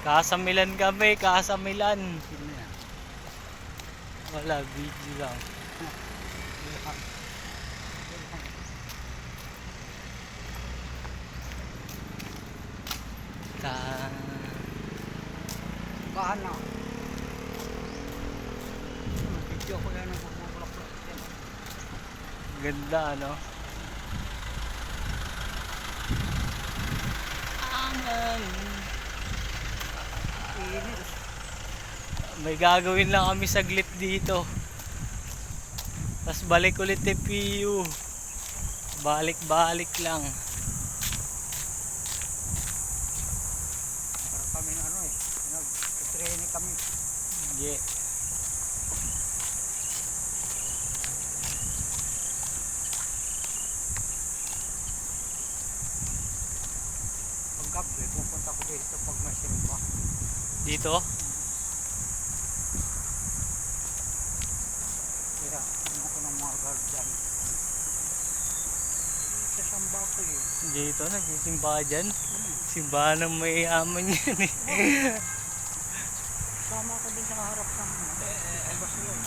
Kasamilan kami, kasamilan. Wala, video lang. Ta Bahala. Video ko yan ng bubulok. Ganda, ano? Aman. Inis. May gagawin lang kami saglit dito. Tapos balik ulit TPU. Balik-balik lang. Para kami na ano eh. Nag-training kami. Yeah. Paggabi, pupunta ko dito pag may simba. Dito? Kaya ano ko ng mga guardian. Sa samba ko eh. Dito, nagsisimba ka dyan. Simbahan ng may aman yan eh. Sama ko din sa harap ng ambasyon.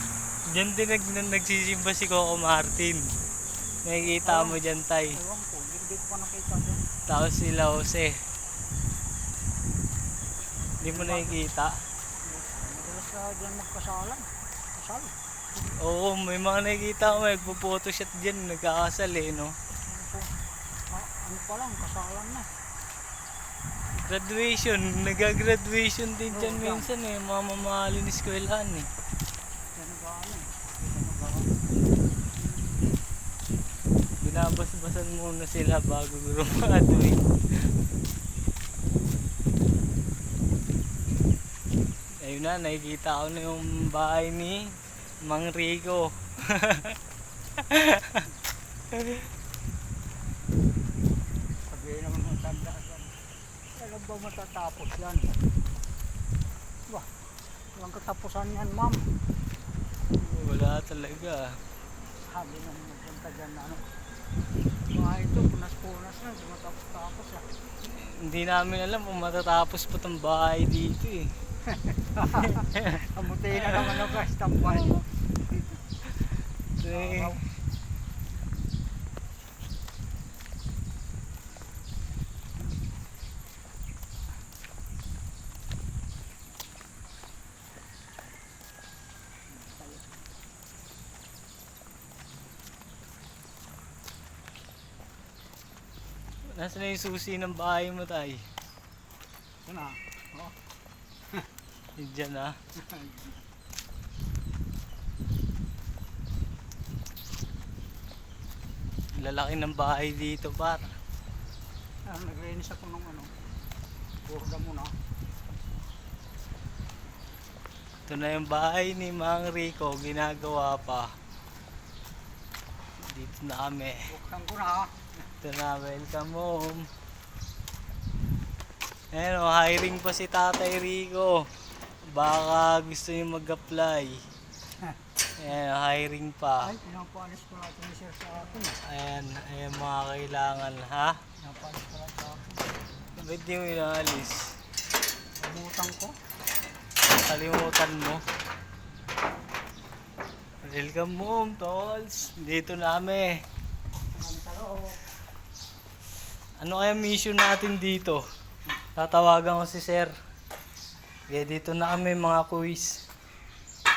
Diyan din nagsisimba si Coco Martin. Nakikita mo dyan, tay. Ewan ko, hindi ko pa nakita dyan. Tapos sila Jose. Hindi mo nakikita. Madalas ka dyan magkasalan. Kasal. Oo, may mga nakikita ko. Nagpo-photoshoot dyan. Nagkakasal eh, no? Ano pa lang, kasalan na. Graduation. Nag-graduation din dyan Oo, minsan eh. Mga mamahalin eskwelahan eh. Yan nag-ano eh. Binabas-basan muna sila bago graduate. Ayun na, nakikita ko na yung bahay ni Mang Rico. Sabihin naman ng tanda yan. Kailan ba matatapos yan? Wah, walang katapusan yan, ma'am. Wala talaga. Sabi nung magpunta dyan na ano. Mga ito, punas-punas na, di matapos-tapos ah. Hindi namin alam kung matatapos pa tong bahay dito eh. Amutin na naman ako, stampay. Eh, Nasaan na yung susi ng bahay mo, tay? Yan ah. Oh. Diyan ah. Lalaki ng bahay dito, par. Naglinis ako ng ano. Burda muna. Ito na yung bahay ni Mang Rico. Ginagawa pa. Dito na kami. Buksan ko na ah. Ito na, welcome home. Ayan o, hiring pa si Tatay Rico. Baka gusto niyo mag-apply. Ayan o, hiring pa. Ay, pinapanis ko natin ni sir sa akin. Ayan, ayan mga kailangan, ha? Pinapanis ko natin sa akin. Ba't di mo inaalis? Pagmutang ko. Kalimutan mo. Welcome home, tolls. Dito na kami. Ano kaya mission natin dito? Tatawagan ko si sir. Kaya dito na kami mga quiz.